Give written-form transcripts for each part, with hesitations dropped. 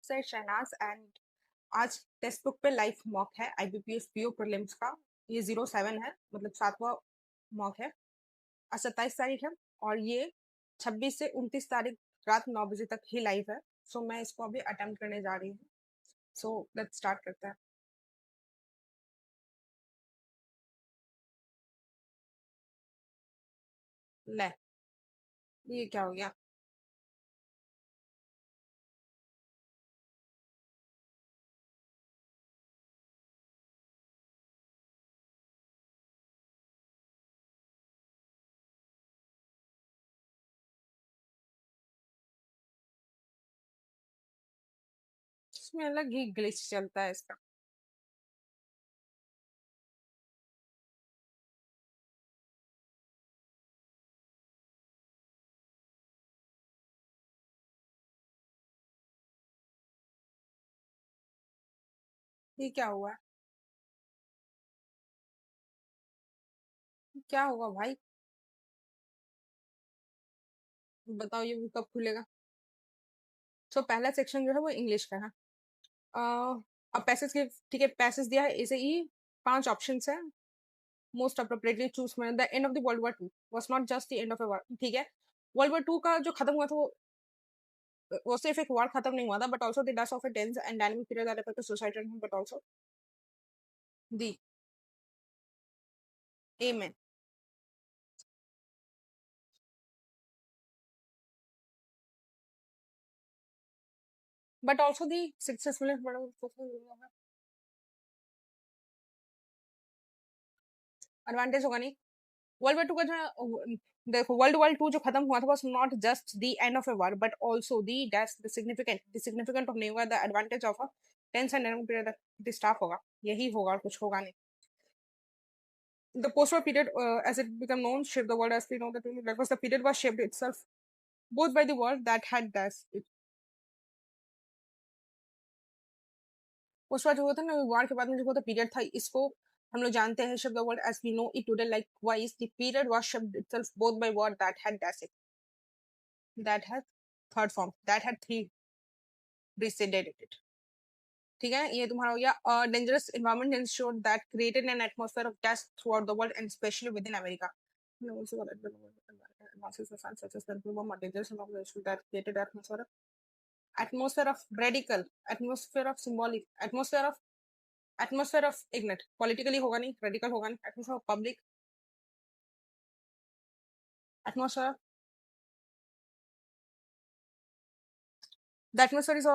से शहनाज एंड आज text book पे लाइव मॉक है आईबीपीएस पीओ प्रीलिम्स का। ये 07 है, मतलब 7वां मॉक है। आज 27 तारीख है और ये 26 से 29 तारीख रात 9 बजे तक ही लाइव है। सो मैं इसको अभी अटेम्प्ट करने जा रही हूँ। सो लेट्स स्टार्ट करते हैं। ले, ये क्या हो गया? इसमें अलग ही ग्लिच चलता है इसका। ये क्या हुआ? क्या होगा भाई? बताओ ये कब खुलेगा? सो पहला सेक्शन जो है वो इंग्लिश का है। अब पैसेज के, ठीक है, पैसेज दिया है इसे ई। 5 ऑप्शन है। मोस्ट अप्रोप्रिएटली चूज मैंने the end of the world war 2 was not just the end of a war. ठीक है, वर्ल्ड वॉर 2 का जो खत्म हुआ था वो सिर्फ एक वॉर खत्म नहीं हुआ था, but also the death of a tense and dynamic period that affected society but also the amen, but also the successful advantage होगा नहीं। वर्ल्ड वॉर 2 का जो, देखो, वर्ल्ड वॉर 2 जो खत्म हुआ था was not just the end of a war but also the significant of नहीं हुआ the advantage of a tense and dynamic period the staff होगा। यही होगा और कुछ होगा नहीं। The post-war period, as it became known, shaped the world as we know that that was the period was shaped itself both by the war that had das it. post-war जो होता है ना, war के बाद में जो होता period था, इसको हम लोग जानते हैं shaped the world as we know it today। Likewise, the period was shaped itself both by war that had das it, that had third form, that had three preceded it। ठीक है, ये तुम्हारा हो गया। Dangerous environment ensured that created an atmosphere of death throughout the world and especially within America। Advances of science such as the boom are dangerous environment that created atmosphere of radical, atmosphere of symbolic, atmosphere of ignorant, politically होगा नहीं, radical होगा नहीं, atmosphere of public, atmosphere, the atmosphere is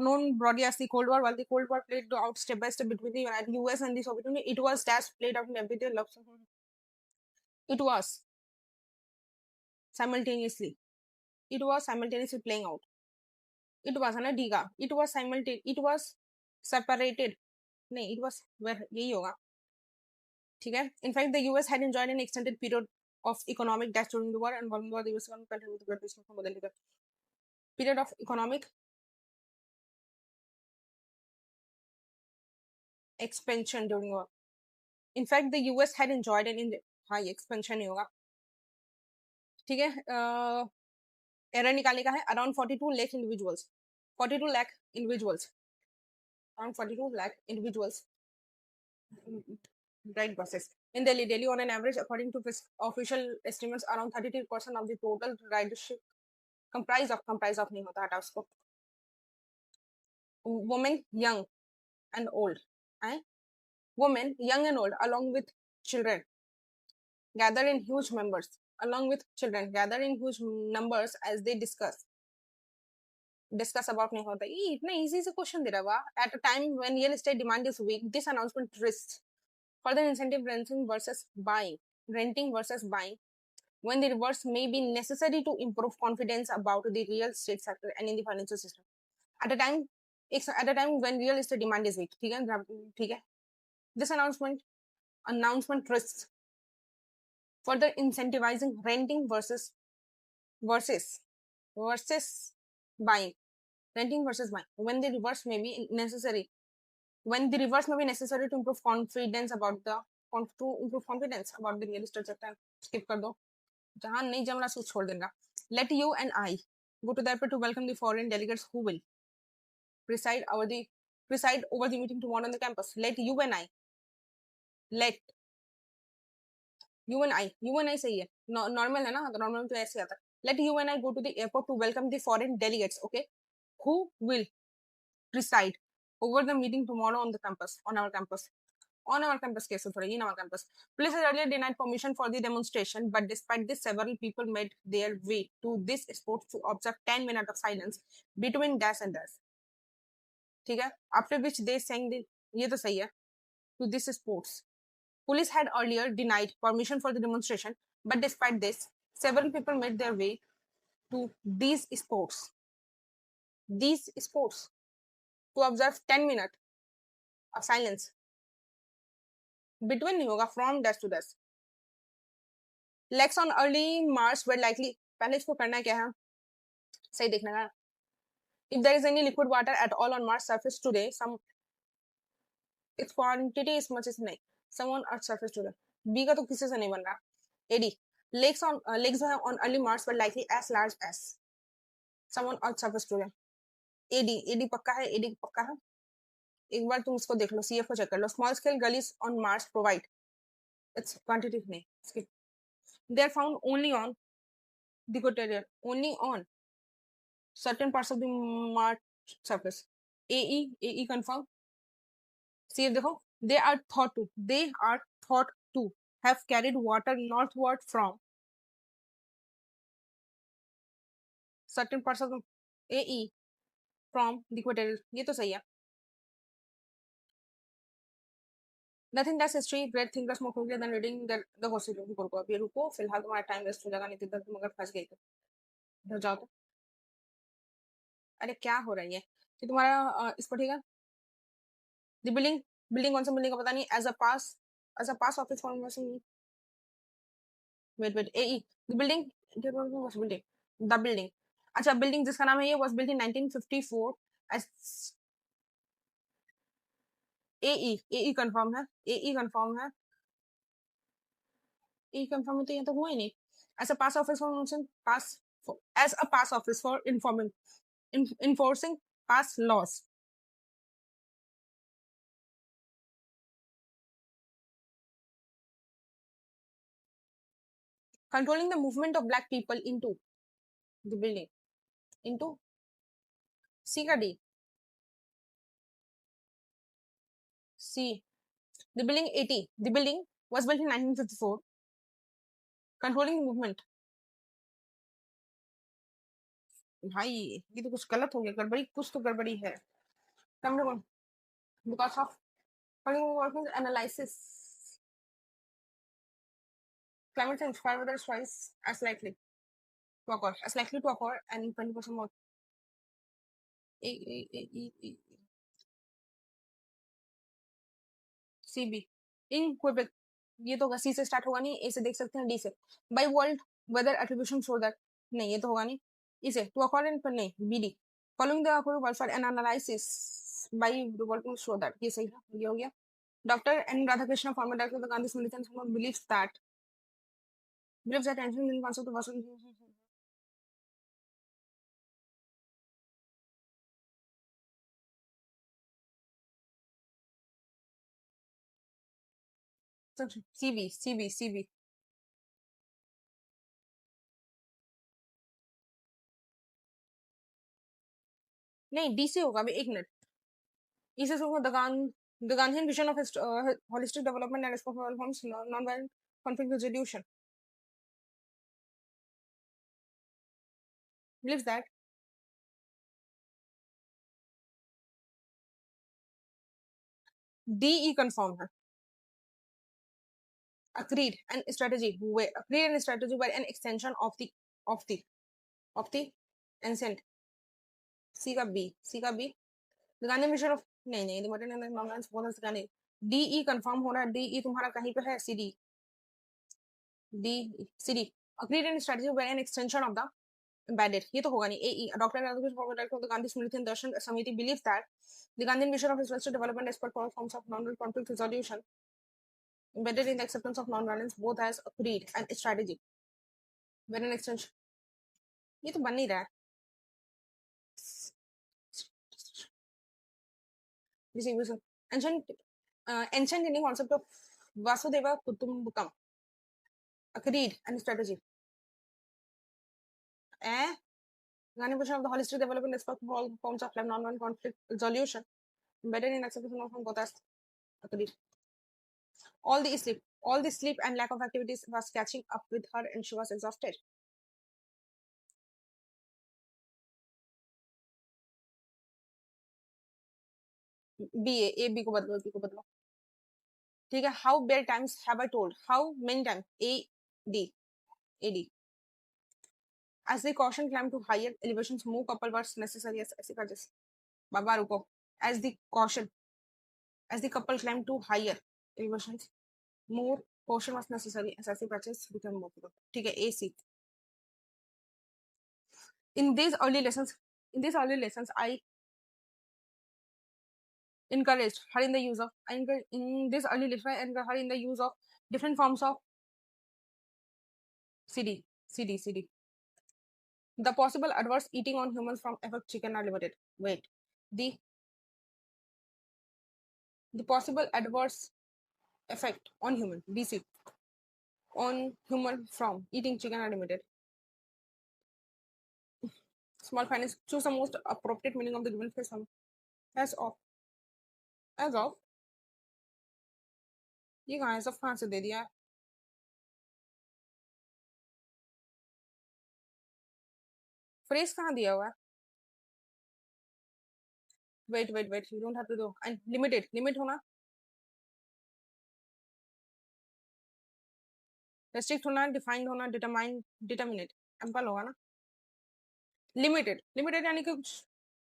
known broadly as the Cold War. While the Cold War played out step by step between the US and the Soviet Union, it was as played out in everyday love. It was simultaneously. It was simultaneously playing out. It was ना D का, it was simultaneous, it was separated, नहीं, it was where यही होगा। ठीक है, in fact the US had enjoyed an extended period of economic death during the war and one more the US government continued to get this from बदल period of economic expansion during war। In fact the US had enjoyed an high expansion नहीं होगा। ठीक है, error निकालने का है। Around 42 lakh individuals, 42 lakh individuals, around 42 lakh individuals ride buses in Delhi. Delhi, on an average, according to official estimates, around 33% of the total ridership comprise of नहीं होता, हटा उसको। Women, young and old, eh? Women, young and old, along with children, gather in huge numbers. Along with children, gather in huge numbers as they discuss about नहीं होता। ये इतना easy से question दे रहा हुआ। At a time when real estate demand is weak, this announcement risks further incentive renting versus buying, when the reverse may be necessary to improve confidence about the real estate sector and in the financial system at a time when real estate demand is weak। ठीक है, ठीक है। This announcement risks further incentivizing renting versus versus buying, renting versus buying, when the reverse may be necessary to improve confidence about the real estate sector। skip कर दो, जहां नहीं जम रहा उसको छोड़ देना। Let you and I go to the airport to welcome the foreign delegates who will preside over the meeting tomorrow on the campus. Let you and I सही है, नॉर्मल है ना, तो नॉर्मल तो ऐसे आता है. Let you and I go to the airport to welcome the foreign delegates. Okay, who will preside over the meeting tomorrow on the campus, on our campus. On our campus, case in our campus. Police has earlier denied permission for the demonstration, but despite this, several people made their way to this spot to observe 10 minutes of silence between dash and dash. ठीक है? After which they sang the, ये तो सही है, to this sports. Police had earlier denied permission for the demonstration, but despite this, several people made their way to these sports. These sports to observe 10 minutes of silence. Between नहीं होगा, from dash to dash. Legs on early March were likely. पहले इसको करना क्या है? सही देखना है. If there is any liquid water at all on Mars surface today, its quantity is much as नहीं. Some on Earth surface today. B का तो किसी से नहीं बन रहा. AD. Legs जो है on early Mars were likely as large as some on Earth surface today. AD पक्का है. AD पक्का है. एक बार तुम इसको देख लो, CF को चेक कर लो. Small scale gullies on Mars provide. Its quantity नहीं. Skip. They are found only on the equatorial, only on certain parts of the Mars surface. AE confirm. See देखो, they are thought to have carried water northward from certain parts of the AE from the equatorial. ये तो सही है. Nothing does history great thinkers more quickly than reading the constitution. को अभी रुको, फिलहाल तुम्हारा टाइम वेस्ट हो जाएगा, नहीं तो तुम अगर फंस गई तो इधर जाओ तो. अरे क्या हो रही है कि तुम्हारा इसको ठीक है. The बिल्डिंग कौन सा बिल्डिंग का पता नहीं. As a pass office formation. Wait AE the building was building the building. अच्छा, बिल्डिंग जिसका नाम है ये was built in 1954 as AE confirm है. AE कंफर्म है. AE कंफर्म है तो ये तो हुआ ही नहीं. As a pass office formation as a pass office for enforcing pass laws. Controlling the movement of black people into the building. Into C का D. C. The building 80. The building was built in 1954. Controlling the movement. भाई ये तो कुछ गलत हो गया, गड़बड़ी, कुछ तो गड़बड़ी है. Because of analysis. Climate change, fire weather is twice as likely to occur, and 20% more. CB in Quebec. ये तो होगा. C से स्टार्ट होगा नहीं. A से देख सकते हैं. D से by world weather attribution show that. नहीं, ये तो होगा नहीं. इसे to occur in पर नहीं. BD following the occurring wildfire and analysis by the world to show that. ये सही है. ये हो गया. Dr. N. Radhakrishna, former director of the Gandhi Smriti Institute, believes that attention in concept of CB. नहीं, D से होगा. अभी एक मिनट. इसे होगा the Gandhian vision of holistic development and respect for all forms non-violent conflict resolution. Believes that DE confirm है. Agreed and strategy were an extension of the ancient. C का B. The Gandhian vision of नहीं the modern and non-violence बहुत से DE confirm हो रहा है. DE तुम्हारा कहीं पे है. CD. Agreed and strategy were an extension of the embedded. ये तो होगा नहीं. AE Dr. Radhakrishnan, former director of the Gandhi Smriti and Darshan Samiti, believes that the Gandhian vision of holistic development is for all forms of non-violent conflict resolution embedded in the acceptance of non-violence both as a creed and a strategy. When an extension. ये तो बन नहीं रहा है. distribution. Ancient Indian concept of Vasudeva Kutumbakam, a creed and strategy. Eh? Organization of the holistic development aspect of all forms of life, non-violent conflict resolution, embedded in acceptation of Gotas. Agreed. All the sleep and lack of activities was catching up with her, and she was exhausted. A B को बदलो, B को बदलो. ठीक है. How many times have I told? How many times? A D. A D. As the caution climbed to higher elevations, more couple was necessary as ऐसे कर जैसे. बाबा रुको. As the caution, as the couple climbed to higher elevations, more caution was necessary as ऐसे patches became more difficult. ठीक है. A C. In these early lessons, I encouraged her in the use of in this early lesson I encouraged her in the use of different forms of CD. The possible adverse eating on humans from effect chicken are limited. Wait, the possible adverse effect on human BC on human from eating chicken are limited. Small finance. Choose the most appropriate meaning of the given phrase. As of ये कहाँ है? सब कहाँ से दे दिया है? Phrase कहाँ दिया हुआ है? wait, you don't have to do. And limit होना, restrict होना, defined होना, determinate, ample होगा ना. Limited यानी कि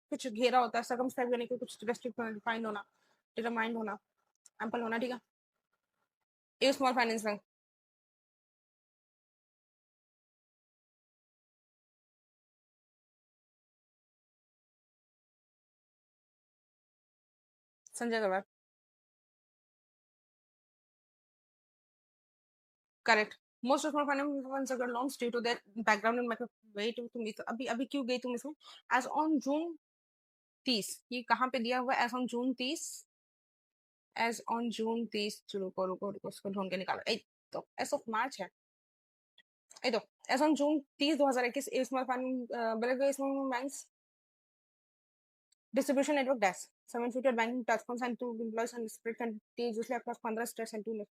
कुछ घेरा होता है. circumscribe यानी कि कुछ restrict होना, defined होना, determined होना, ample होना. ठीक है. A small finance bank. Sanjay Agarwal. Correct. Most of small finance are loans due to their background and micro. Wait, तुम अभी क्यों गई तुम इसमें? As on June 30, ये कहाँ पे दिया हुआ है? As on June 30, रुको उसको ढूंढ के निकालो. तो as of March है. तो as on June 30, 2021, A small finance banks distribution network dash 750 banking touchpoints and 2 employees and spread contagiously across 15 states and 2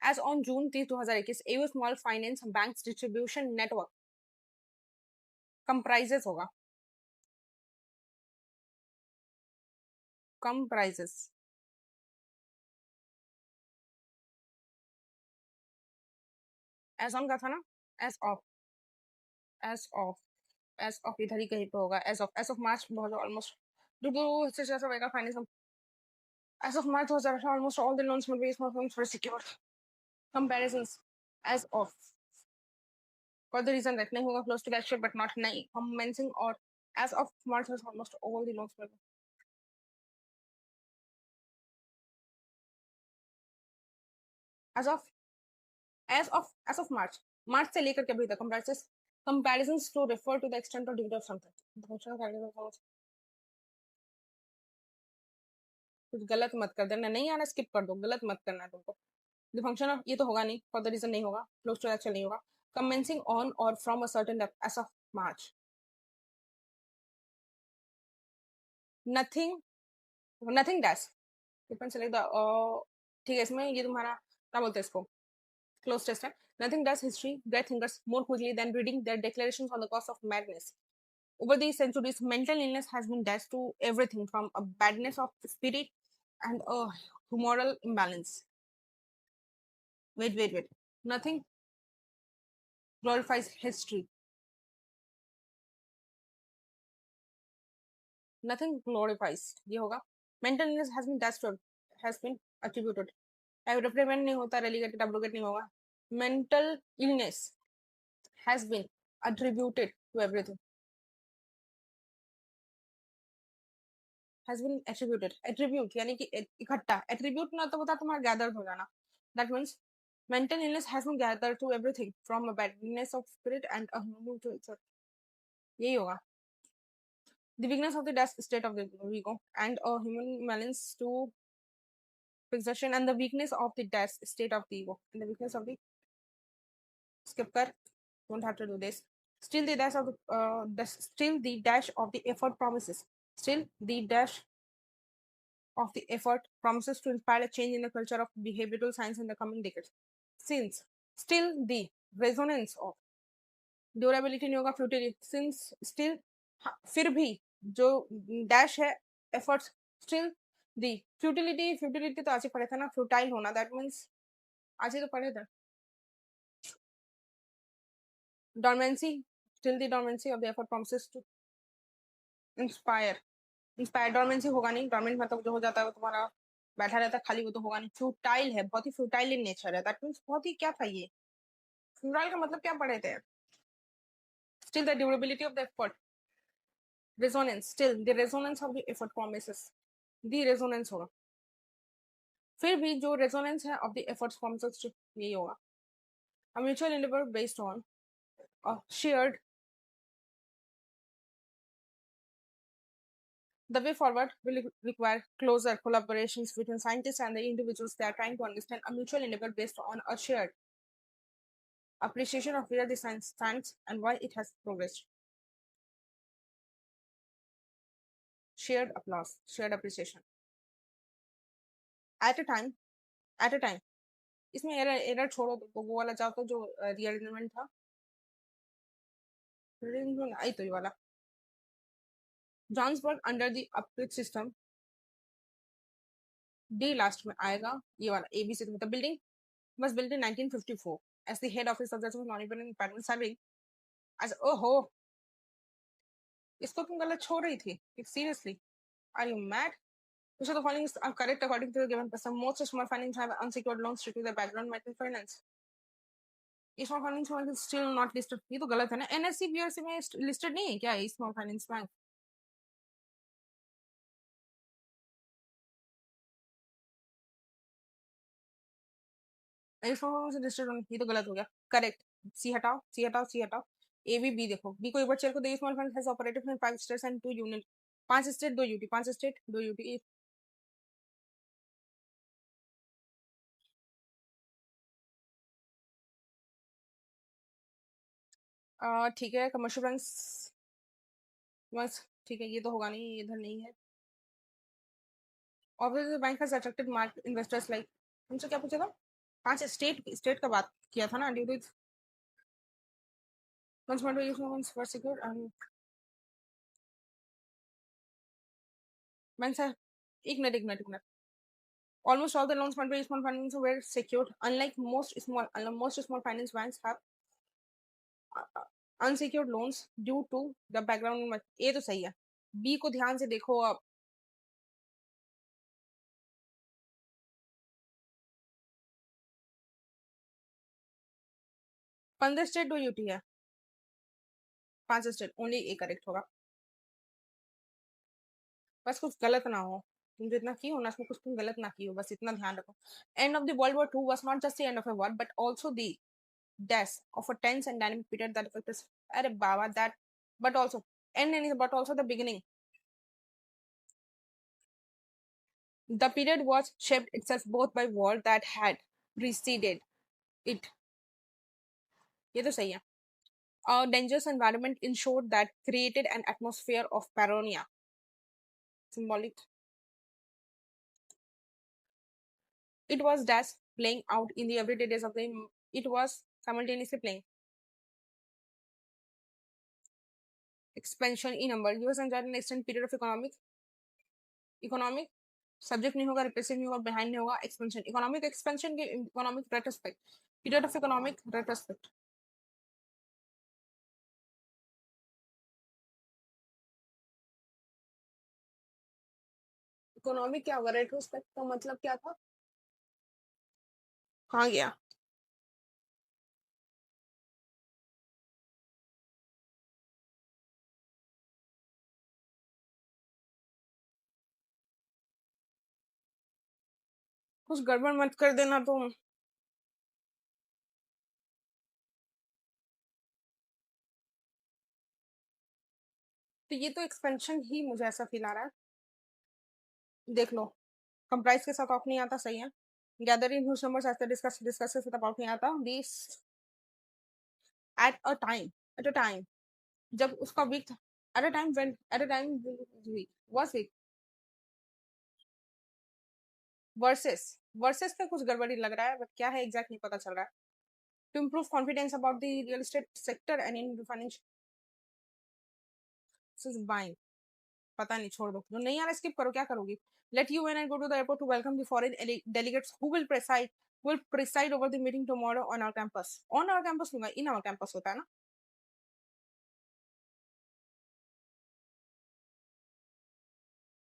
As on June 30, 2021, AU Small Finance Banks Distribution Network comprises होगा. Comprises. As on का था ना? As of इधर ही कहीं पे होगा. As of March बहुत almost finance. As of March 2018, almost all the loans will be small firms were secured. Comparisons. As of. For the reason that नहीं होगा close to actual but not नहीं. Commencing or as of March was almost all the loans were. As of March से लेकर के अभी तक comprises comparisons to refer to the extent or degree of something. कुछ गलत मत कर देना. नहीं आना स्किप कर दो. गलत मत करना है तुमको. The function of ये तो होगा नहीं. For the reason नहीं होगा. Close to actual नहीं होगा. Commencing on or from a certain depth as of March. Nothing dash. Depends like the ठीक है. इसमें ये तुम्हारा क्या बोलते हैं इसको? Close test है. Nothing does history great thinkers more quickly than reading their declarations on the cost of madness. Over the centuries, mental illness has been dashed to everything from a badness of spirit and a humoral imbalance. Wait. Nothing glorifies history. Nothing glorifies. ये होगा. Mental illness has been attributed. Reprimand नहीं होता, relegated, abrogate नहीं होगा. Mental illness has been attributed to everything. Has been attributed. Attribute यानी कि इकट्ठा. Attribute ना तो होता तुम्हारा gathered हो जाना. That means mental illness has been gathered to everything from a badness of spirit and a humor to itself. यही होगा. The weakness of the dash state of the ego and a human malice to possession, and the weakness of the dash state of the ego and the weakness of the skip kar, don't have to do this. Still the dash of still the dash of the effort promises. Still the dash of the effort promises to inspire a change in the culture of behavioral science in the coming decades. Since still the resonance of durability नहीं होगा, futility since still, फिर भी जो dash है efforts, still दी futility, futility तो आज ही पढ़े थे ना, फ्यूटाइल होना, दैट मीन्स आज ही तो पढ़े थे. Dormancy, still the dormancy of the effort promises to inspire. Inspire dormancy होगा नहीं, डोरमेंट मतलब जो हो जाता है वो तुम्हारा बैठा रहता है खाली, वो तो होगा नहीं. फ्यूटाइल है, बहुत ही फ्यूटाइल इन नेचर है, दैट मीन्स बहुत ही क्या था ये, फ्यूटाइल का मतलब क्या पढ़े थे. Still the durability of the effort, resonance, still the resonance of the effort promises, the resonance होगा. फिर भी जो resonance है of the efforts promises यही होगा. A mutual endeavor based on a shared, the way forward will require closer collaborations between scientists and the individuals they are trying to understand. A mutual endeavor based on a shared appreciation of where the science stands and why it has progressed. Shared applause, shared appreciation. At a time, इसमें error छोड़ो तो वो वाला चाहो तो जो rearrangement था, आई तो ये वाला Johnsburg under the upgrade system, D last में आएगा ये वाला ABC. The building was built in 1954 as the head office of the non-independent department serving as oh इसको तुम गलत छोड़ रही थी. Seriously, are you mad? Which of the following are correct according to the given person? Most small finance have unsecured loans due to their background microfinance. Small finance bank still not listed, ये तो गलत है ना. NSC BRC में listed नहीं है क्या small finance bank? ये तो गलत हो गया. करेक्ट, सी हटाओ, सी हटाओ, सी हटाओ. ए भी बी देखो, बी को एक बार चेक को. The small finance has operated in 5 states and 2 union. 5 state 2 UT, 5 state 2 UT. ठीक है. कमर्शियल बैंक्स बस ठीक है, ये तो होगा नहीं, इधर नहीं है. Obviously bank has attracted market investors like. तुमसे क्या पूछा था? 5 स्टेट, स्टेट का बात किया था ना. Due to consumer use for secure and banks have ignorant. Almost all the loans fund by small finance were secured. Unlike most small finance banks have unsecured loans due to the background. ये तो सही है. B को ध्यान से देखो आप. पंद्रह स्टेट 2 यूटी है. 5 स्टेट ओनली ए करेक्ट होगा. बस कुछ गलत ना हो. तुम जो इतना की हो ना, उसमें कुछ तुम गलत ना की हो, बस इतना ध्यान रखो. End of the World War II was not just the end of a war, but also the death of a tense and dynamic period that affected. अरे बाबा, that but also end but also the beginning. The period was shaped itself both by war that had preceded it. ये तो सही है. A dangerous environment ensured that created an atmosphere of paranoia. Symbolic. It was thus playing out in the everyday days of the. It was simultaneously playing. Expansion in number. US enjoyed an extended period of economic subject नहीं होगा, repressive नहीं होगा, behind नहीं होगा. Expansion, economic expansion के economic retrospect. Period of economic retrospect. Economic क्या होगा? Retrospect का मतलब क्या था? कहाँ गया? कुछ गड़बड़ मत कर देना तुम. तो ये तो एक्सपेंशन ही मुझे ऐसा फील आ रहा है। देख लो, कंप्राइज के साथ ऑफ नहीं आता, सही है। Gathering huge numbers as discuss के साथ ऑफ नहीं आता। दिस एट अ टाइम जब उसका वीक था, at a time when at a time week was weak. Versus, versus में कुछ गड़बड़ी लग रहा है, बट क्या है एग्जैक्ट नहीं पता चल रहा है। To improve confidence about the real estate sector and in financial buying. पता नहीं, छोड़ दो, जो नहीं आ रहा स्किप करो, क्या करोगी। Let you when I go to the airport to welcome the foreign delegates who will preside over the meeting tomorrow on our campus। on our campus लूंगा, in our campus होता है ना।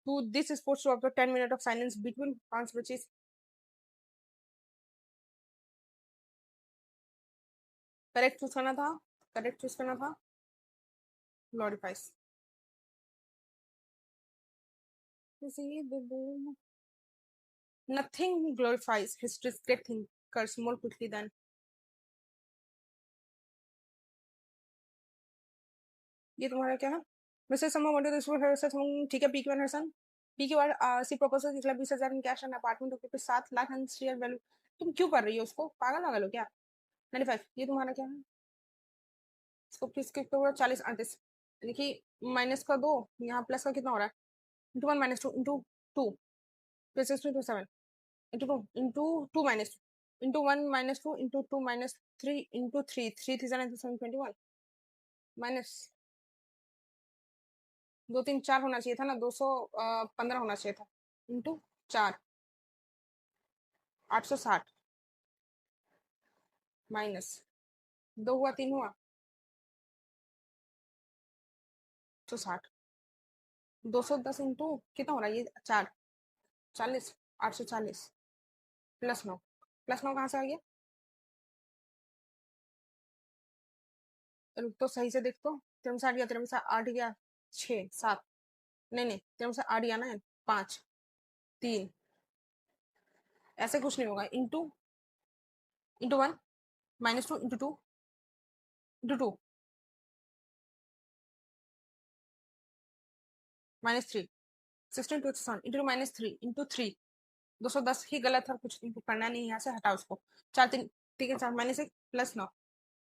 to this sports to after 10 minutes of silence between पांच बचे। Correct choose करना था, correct choose करना था। glorifies, nothing glorifies history's great thinkers more quickly than। ये तुम्हारा क्या है। Mrs someone wanted this for her someone, ठीक है। पीके वन हरसन, पीके वन सी प्रपोजल निकला 20,000 in cash and apartment of rupees 7 lakh and share value. तुम क्यों कर रही हो उसको, पागल पागल हो क्या। 95, ये तुम्हारा क्या है। इसको प्लीज क्लिक करो। 40 38, यानी कि माइनस का 2, यहाँ प्लस का कितना हो रहा है। Into 1 minus 2 into 2 plus 2 into 7 into 2 into 2 minus 2 into 1 minus 2 into 2 minus 3 into 3 3 3 721 minus 2 3 4 होना चाहिए था ना, 215 होना चाहिए था। इंटू 4 860 माइनस 2 हुआ 3 हुआ 160। 210 इंटू कितना हो रहा है ये 4 40 840 प्लस 9, प्लस 9 कहाँ से आ गया। रुक तो सही से देख तो। तेरे से 8 गया, तेरे से 8 गया, 6 7, नहीं नहीं तेरे से 8 गया ना, 5 3, ऐसे कुछ नहीं होगा। Into into 1 minus 2 into 2 into 2 minus 3 16 to 7 into minus 3 into 3 210 ही गलत है, कुछ इनको करना नहीं, यहाँ से हटाओ उसको। 4 3, ठीक है। 4 minus 1 plus 9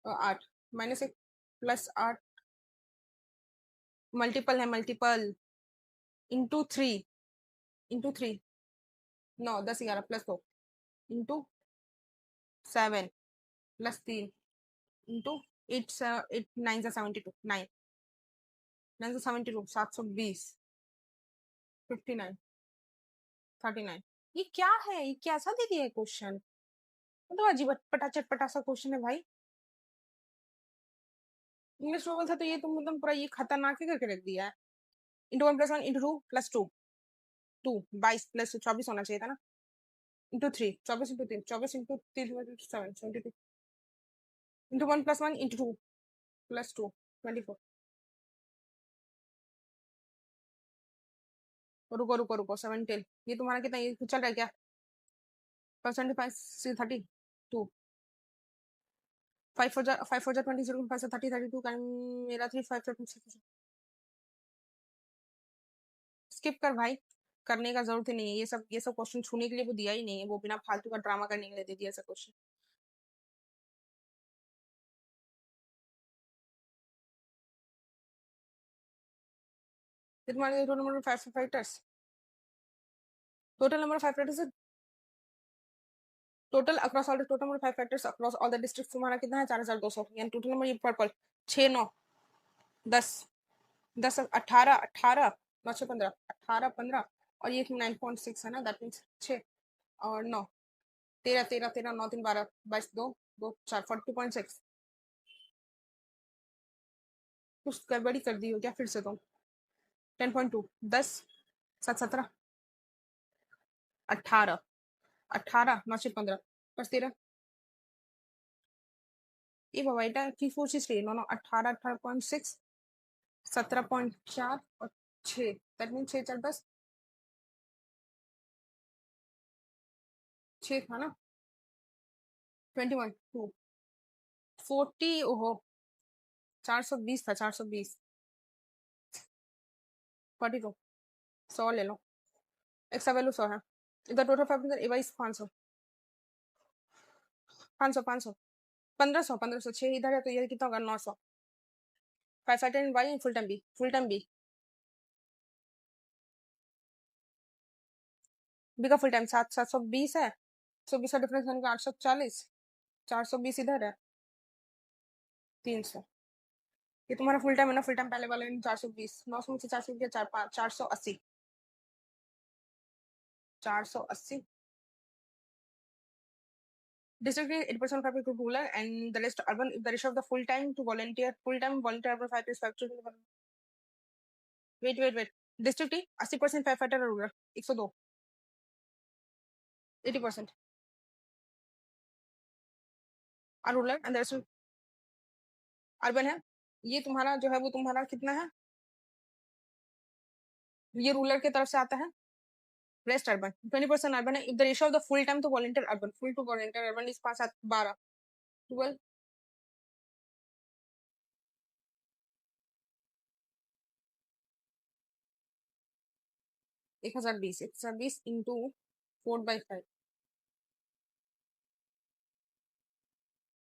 8 minus 1 plus 8 multiple है, multiple into 3 into 3 9 10 11 plus 2 into 7 plus 3 into 8 8 9 से 72 9 9 से 72 720 59 39। ये क्या है, ये कैसा दे दिया है क्वेश्चन, तो अजीब पटा चटपटा सा क्वेश्चन है भाई। इंग्लिश नोबल था तो ये तुम मतलब पूरा ये खतरनाक ही करके रख दिया है। Into 1 plus 1 into 2 plus 2 2 22 plus 24 होना चाहिए था ना। Into 3 24 into 3 24 into 3 7 72 into 1 plus 1 into 2 plus 2 24। रुको रुको रुको 17, ये तुम्हारा कितना ये चल रहा है क्या। 75 से 30 2 5 4 20 0 5 से 30 32 का मेरा 3 5 स्किप कर भाई, करने का जरूरत ही नहीं है। ये सब क्वेश्चन छूने के लिए वो दिया ही नहीं है, वो बिना फालतू का ड्रामा करने के लिए दे दिया ऐसा क्वेश्चन। तुम्हारे total number 5 fighters, total number 5 fighters total across all total number 5 factors across all the district तुम्हारा कितना है 4200, यानी टोटल नंबर ये पर्पल 6 9 10 10 18 18 9 6 15 18 15 और ये 9.6 है ना, दैट मींस 6 और 9 13 13 13 9 3 12 22 2 2 4 42.6। कुछ गड़बड़ी कर दी हो क्या फिर से तुम। 10.2 10 7 17 18 18 9 6 15 बस 13 ये बाबा এটা কি করছিস রে। 9 18 18.6 17.4 और 6, दैट मीन 6 4 10 6 था ना। 21 2 40 ओहो 420 था 420। 42 100 ले लो, एक्स का वैल्यू 100 है, इधर टोटल फैक्टर ए बाई 500 500 500 1500 1500 6 इधर है तो ये कितना होगा 900 5 10 बाई फुल टाइम बी का फुल टाइम 720 है, 120 का डिफरेंस यानी कि 840, 420 इधर है 300, ये तुम्हारा फुल टाइम है ना, फुल टाइम पहले वाले 420, 900 में से 420 480 480 District is 8% of people rural and the rest urban. If the ratio of the full time volunteer urban fighter is factored. Wait. District is 80% firefighter और rural 102 80% और rural and the rest urban है, ये तुम्हारा जो है वो तुम्हारा कितना है, ये रूरल की तरफ से आता है, रेस्ट अर्बन 20% अर्बन है. If the ratio of the full time to volunteer urban full to volunteer urban is 5 7 12 12 1020 into 4/5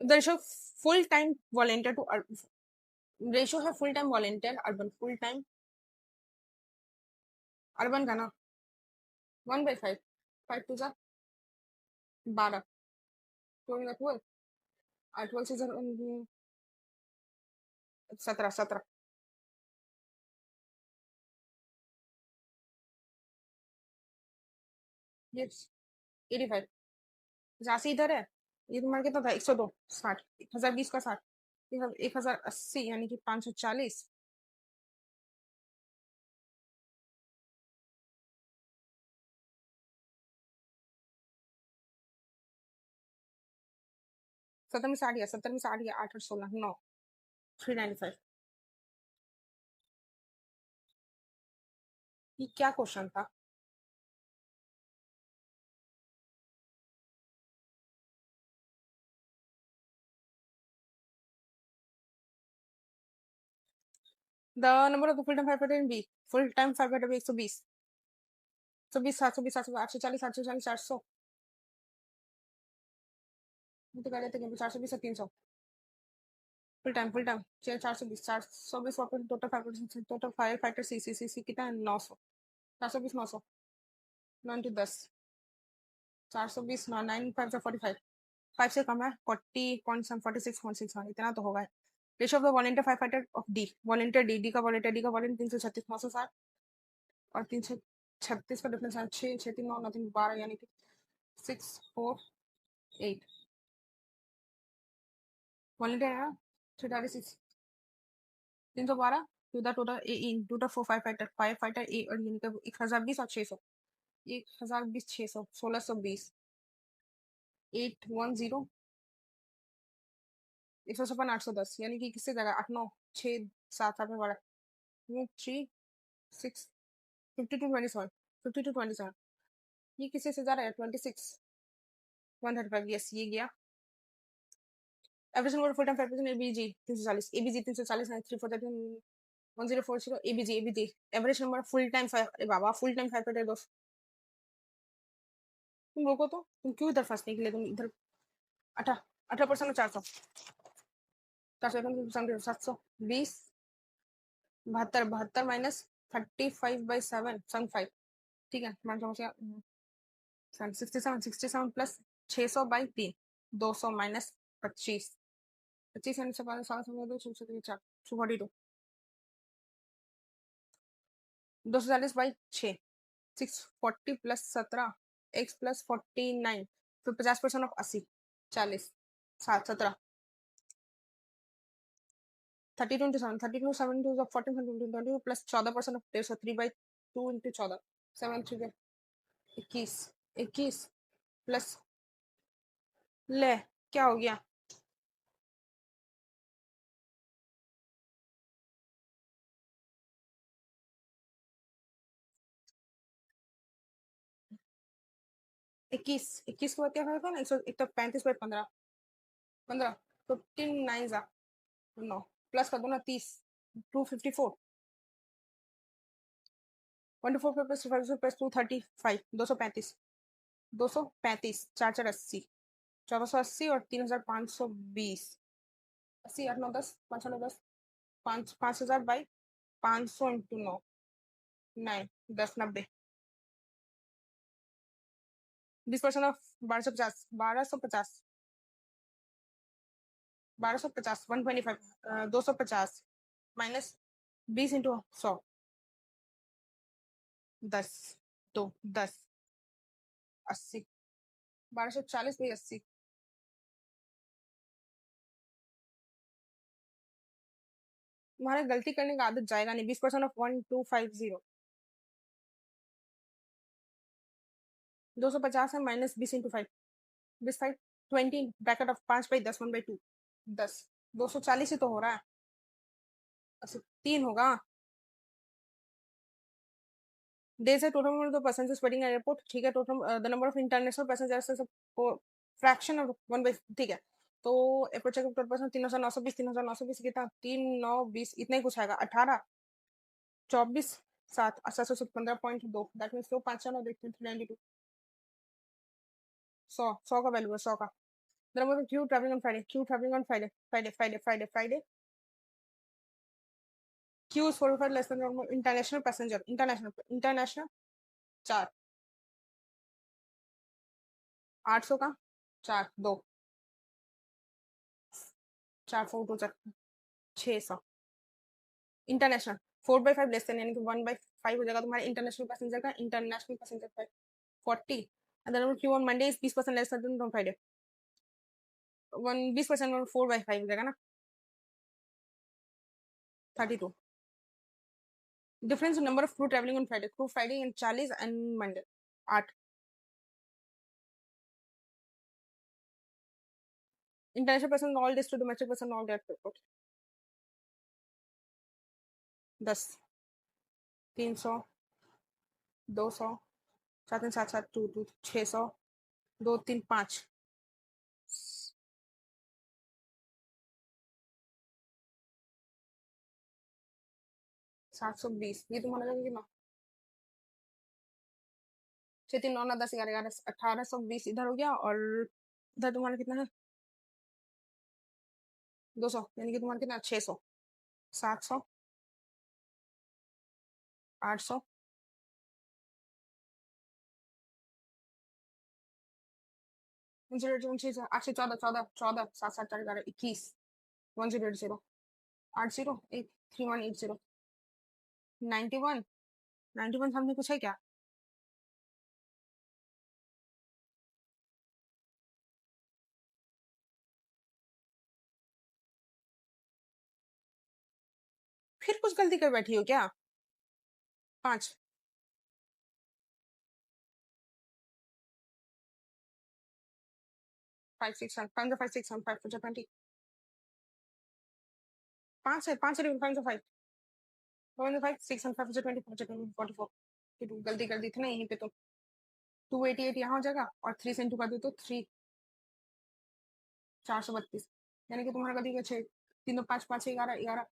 the ratio full time volunteer to ratio है full time volunteer urban full time urban का ना 1/5 5 to जा 12 12 12 12 से 17 yes 85 Jhansi इधर है, ये तुम्हारा कितना था 102 60 1020 का 60 1080 यानी कि 540 70 में 60 70 में 60 8 और 16 9 395 ये क्या क्वेश्चन था? The number of the full time fighter in B full time fighter B 120 120 720 840 840 400 तो कह रहे थे कि 420 से 300 फुल टाइम 420 वापस टोटल फायर फाइटर सी कितना है 900 420 900 9 टू 10 420 9 5 से 45 5 से कम है 40.46.61 इतना तो होगा. Ratio of the volunteer five fighter of D volunteer D का वॉलंटियर 336 960 और 336 का डिफरेंस है 6 6 3 9 9 3 12 यानी कि 6 4 8 वॉलंटियर है 336 312 to the total A in to the five fighter A और यानी कि 1020 और 600 1020 600 1620 810 156 810 यानी कि किससे जगह 8 9 6 7 7 में बड़ा 3 6 52 27 52 27 ये किससे से जा रहा है 26 135 यस ये गया. Average number full time fighter ABG 340 ABG 340 340 1040 ABG average number full time अरे बाबा फुल टाइम फाइटर दोस्त तुम रोको तो तुम क्यों इधर फंसने के लिए तुम इधर 18% में 400 720 72 माइनस 35/7 75 ठीक है मैं समझ गया 67 प्लस 600/3 200 माइनस 25 25 यानी 242 240/6 640 प्लस 17 x प्लस 49 फिर 50% of 80 40 7 17 32 into 7 32 7 into 14 22 plus 14% of 150 3/2 into 14 7 3 21 21 plus ले क्या हो गया 21 को क्या होगा ना 135/15 15 15 9 जा 9 प्लस कर दो ना 30 254 1 to 4 प्लस 5 प्लस 235 235 235 चार चार 80 1480 और 3520 80 8 9 10 5 9 10 5000 by 500 into 9 9 10 90 20% of 1250 1250 1250 125 250 minus 20 into 100 10 2 10 80 1240 by 80 तुम्हारे गलती करने का आदत जाएगा नहीं 20% ऑफ 1250 250 है minus 20 into 5 5 20 bracket of 5 by 10 1/2 10 240 ही तो हो रहा है अच्छा 3 होगा डेज है total number of passengers waiting eight airport ठीक है total the number of international passengers fraction of 1/, ठीक है तो एयरपोर्ट चेकअप पर पर्सन 3,920 कितना 3,920 इतना ही कुछ आएगा 18 24 7 7 15.2 दैट मीन्स तो 5 9 देखते हैं 392 100 का वैल्यू है 100 का the number of Q travelling on Friday Q travelling on Friday Q is 45 less than normal international passenger international 4 800 का 4 2 4 4 2 600 इंटरनेशनल 4/5 लेस देन यानी कि 1/5 हो जाएगा तुम्हारे इंटरनेशनल पैसेंजर का इंटरनेशनल पैसेंजर का 40 and the number queue on Monday is 20% less than on Friday 20% on 4/5 हो जाएगा ना 32 difference in number of crew traveling on Friday crew Friday and 40 and Monday 8 international person all days to domestic person all day at airport 10 300 200 7 7 7 2 2 600 2 3 5 720 ये तुम्हारा लगेगा कितना 6 3 9 9 10 11 11 1820 इधर हो गया और इधर तुम्हारा कितना है 200 यानी कि तुम्हारा कितना 600 700 800 8 से 14 14 14 7 7 4 11 21 1080 80 8 3180 91 91 सामने कुछ है क्या फिर कुछ गलती कर बैठी हो क्या 5 5 6 7 5 5 6 7 5 4 20 5 है 5 5 5 5 5 6 7 5 20 44 गलती कर दी थी ना यहीं पे तो 288 यहाँ हो जाएगा और 3 से इंटू कर दो तो 3 432 यानी कि तुम्हारा गलती का 6 3 5 5 11 11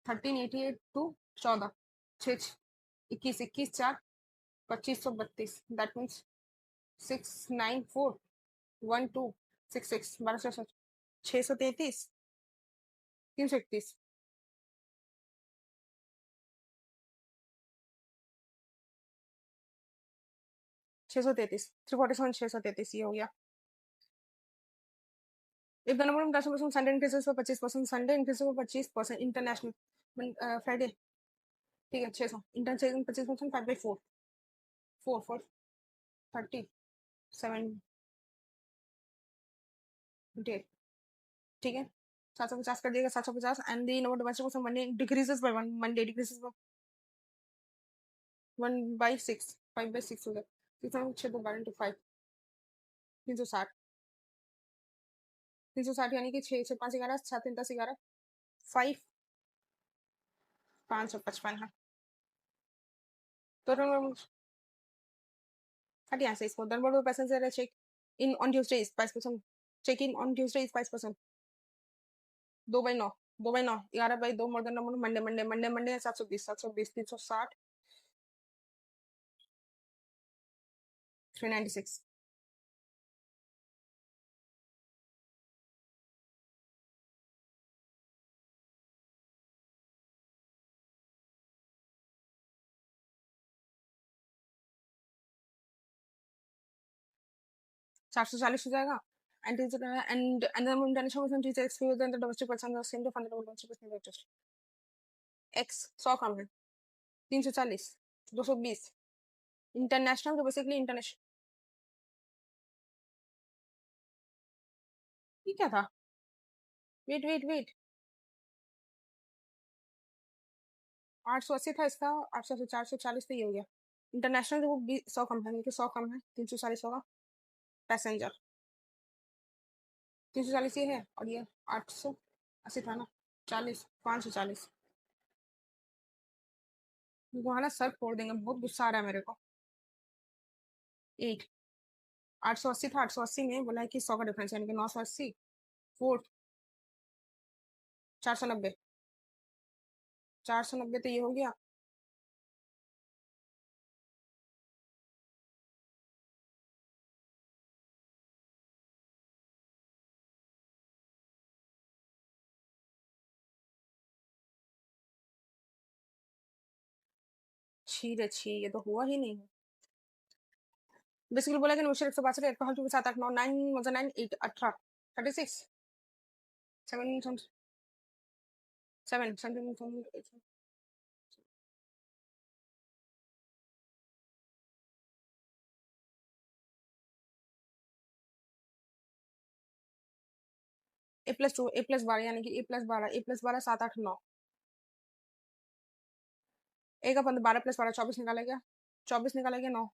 1388 टू 14 6 21 21 4 2532 दैट मीन्स 694 12 66 12 633 331 633 347 633 ये हो गया if the number of customers on Sunday increases for 25% Sunday increases for 25% international Friday ठीक है 600 international 25% 5/4 4 4 30 7 28 ठीक है 750 कर दिएगा 750 and the number of domestic on Monday decreases by 1 Monday decreases by 1/6 5/6 हो गया 6 तो 12 into 5 360 360 यानी कि 6 6 5 11 7 3 10 11 5 555 है तो हट यहाँ से इसको the number of passengers check in on Tuesday is 5% check in on Tuesday is 5% 2/9 2/9 11/2 more than number Monday Monday Monday Monday 720 720 360 396. चार सौ चालीस हो जाएगा and and international than the domestic person same to fundamental domestic interest X 100 कम है 340 220 international तो basically international ये क्या था वेट वेट वेट 880 था इसका 800 से 440 पे ही हो गया इंटरनेशनल तो वो 100 कम है 100 कम है 340 होगा पैसेंजर 340 ये है और ये 880 था ना 40 540 वहां ना सर फोड़ देंगे बहुत गुस्सा आ रहा है मेरे को 8 880 था 880 में बोला है कि 100 का डिफरेंस यानी कि 980 4 490 490 तो ये हो गया छी रे छी ये तो हुआ ही नहीं बेसिकली बोला कि नौशर 162 अल्कोहल 2 7 8 9 9 1 9 8 18 36 7 7 7 ए प्लस 2 ए प्लस 12 यानी कि ए प्लस 12 7 8 9 ए का 12 प्लस 12 24 निकालेगा 24 निकालेगा 9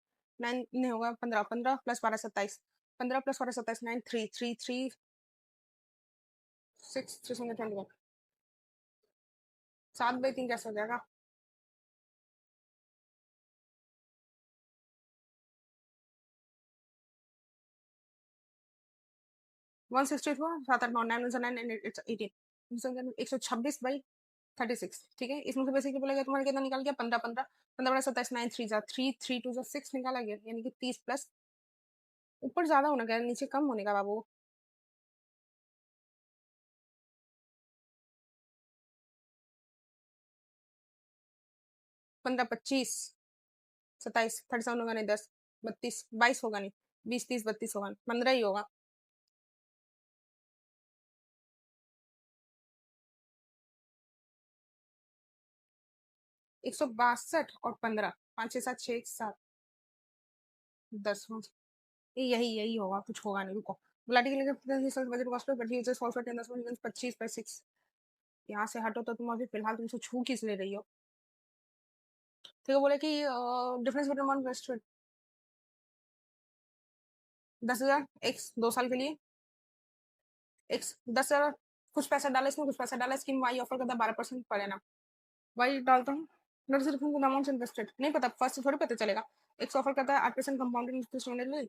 9 नहीं होगा 15 15 प्लस 12 27 15 प्लस 12 27 9 3 3 3 6 321 7/3 कैसे हो जाएगा 168 हुआ 7 8 9 9 9 इट्स 18 126/36 ठीक है इसमें से बेसिकली बोलेगा तुम्हारा कितना निकाल गया 15 15 15 बड़ा 27 9 3 जा 3 3 2 जा 6 निकाला गया यानी कि 30 प्लस ऊपर ज्यादा होना क्या नीचे कम होने का बाबू 15 25 27 37 होगा नहीं 10 32 22 होगा नहीं 20 30 32 होगा 15 ही होगा 162 और 15 5 6 7 6 7 10 यही यही होगा कुछ होगा नहीं रुको गुलाटी के लिए बजट कॉस्ट पर बढ़ी जस्ट फॉर 10 25/6 यहाँ से हटो तो तुम अभी फिलहाल तुमसे छू किस ले रही हो ठीक है बोले कि difference between one best 10,000 x 2 साल के लिए एक्स 10,000 कुछ पैसा डाला इसमें कुछ पैसा डाला स्कीम वाई ऑफर करता 12% पर एनम वाई डालता हूँ नोट सिर्फ अमाउंट इन्वेस्टेड नहीं पता फर्स्ट थोड़ी पता चलेगा एक्स ऑफर करता है 8% कंपाउंडिंग इंटरेस्ट होने लगे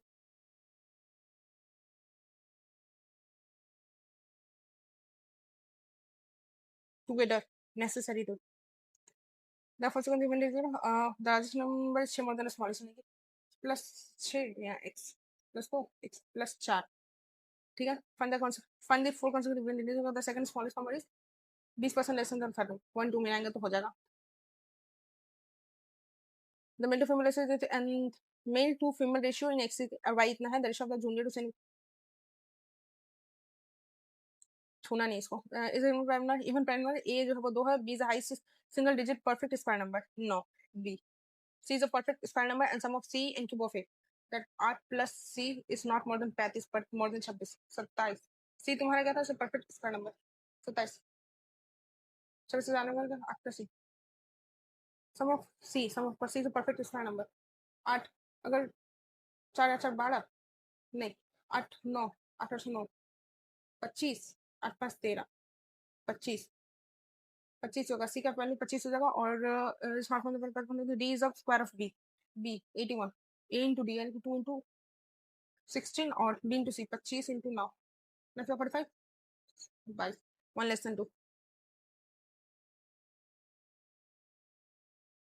together necessary to the first the largest number is more than smallest plus 6 या एक्स प्लस 4 एक्स प्लस 4 ठीक है find the four consecutive indices of the second smallest number is 20% less than 30 1 2 मिलाएंगे तो हो जाएगा the male to female ratio is and male to female ratio in x y इतना है the ratio of the junior to senior छूना नहीं इसको is even prime number A जो है वो 2 है B is highest single digit perfect square number no B C is a perfect square number and sum of C and cube of A that 8 plus C is not more than 35 but more than 26 27 C तुम्हारा क्या था perfect square number 27 26 से जाने वाला 8 plus C sum of C is a perfect square number 8 अगर 4 या 4 12 नहीं 8 9 8 और 9 25 8 5 13 25 25 होगा सी का वैल्यू 25 हो जाएगा और smartphone D is of square of B B 81 A into D यानी कि 2 इंटू 16 और B into C 25 into 9 45 22 1 less than 2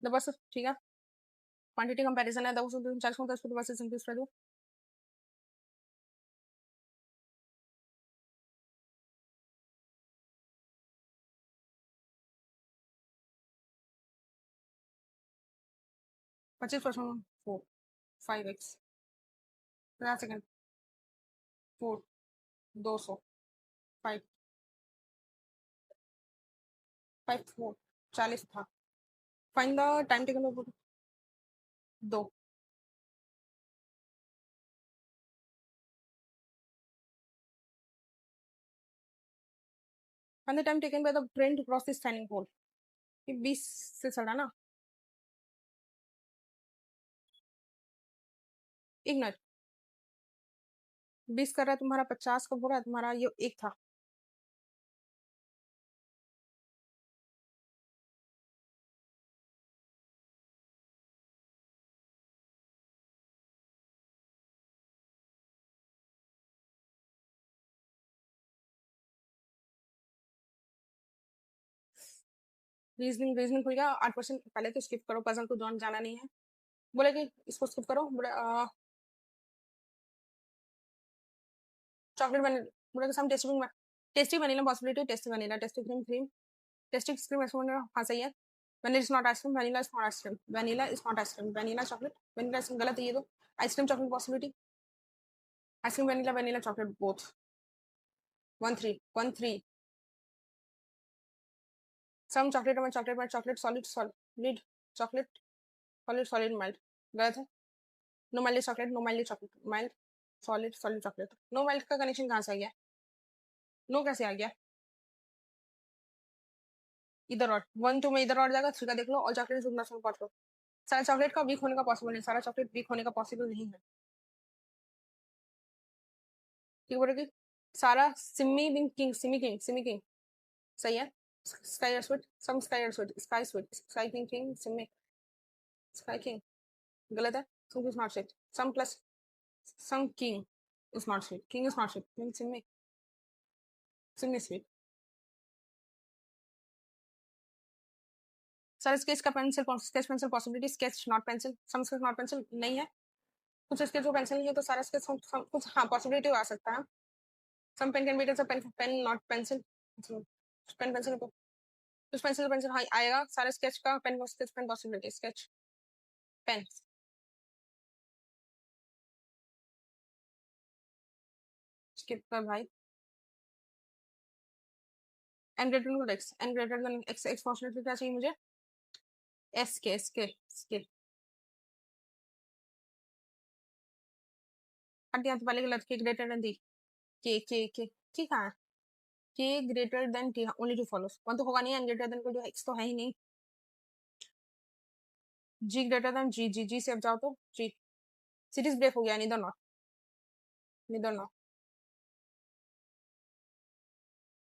बस ठीक है क्वांटिटी कंपैरिजन है, 249 versus simplest value. %, 4, 5x, 50 second, 4, 200, 5, 5, 4, 40 था। Find the time taken of 2। Find the time taken by the train to cross this standing pole. ये 20 से चढ़ा ना, 1 मिनट। 20 कर रहा है तुम्हारा, 50 कब हो रहा है तुम्हारा, ये 1 था। रीजनिंग खुल गया। 8% पहले तो स्किप करो, पजल को जाना नहीं है। बोले कि इसको स्किप करो। बोले चॉकलेट वनीला, बोले some tasty vanilla possibility, tasty cream, tasty cream ऐसे बोलना। हाँ सही है। Vanilla is not ice cream, vanilla is not ice cream, vanilla is not ice cream, vanilla chocolate, vanilla ice cream गलत है ये तो। Ice cream chocolate possibility, ice cream vanilla, vanilla chocolate both. 1-3 some chocolate में chocolate solid chocolate solid mild गलत है। No mild chocolate, no mild chocolate, mild solid chocolate. No mild का connection कहाँ से आ गया? नो कैसे आ गया? इधर और 1-2 में इधर और जाएगा, 3 का देख लो। और चॉकलेट पहुंच लो। सारा चॉकलेट का वीक होने का पॉसिबल नहीं, सारा चॉकलेट वीक होने का पॉसिबल नहीं है। ठीक बोलेगी सारा सिमी किंग सही है। Sky sweet, some sky king सिमी स्काई किंग गलत है। Some is not sweet, some plus some king is not sweet, king is not sweet, सिमी स्वीट। सर स्केच का sketch pencil possibility, sketch not pencil, some sketch not pencil नहीं है। कुछ sketch जो pencil नहीं है तो सारा स्केच कुछ हाँ पॉसिबिलिटी आ सकता है। Some pen can be pen not pencil, pen pencil को कुछ पेंसिल हाँ आएगा। सारे स्केच का pen sketch pen possibility, sketch pen. Skip कर भाई। N greater than X possibility क्या चाहिए मुझे? एस के स्किप हट दिया तो पहले गलत। के ग्रेटर देन दी, के कहाँ है? K greater than T, only two follows, one तो होगा नहीं। एन ग्रेटर देन को जो एक्स तो है ही नहीं। जी ग्रेटर देन जी से अब जाओ तो जी। सीरीज ब्रेक हो गया, नीदर नॉट।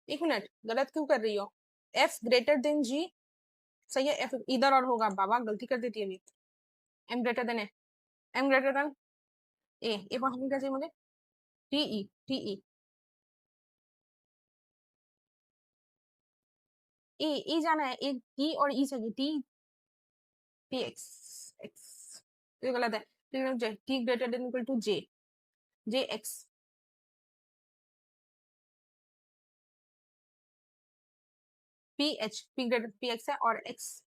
एक मिनट, गलत क्यों कर रही हो? एफ ग्रेटर देन जी सही है। एफ इधर और होगा, बाबा गलती कर देती है अभी। M greater than A, M greater than A possible क्या चाहिए मुझे? टी ई ए जाना है। ए टी और ई चाहिए, टी एक्स ये गलत है। T greater than equal to J X. P greater P X है और X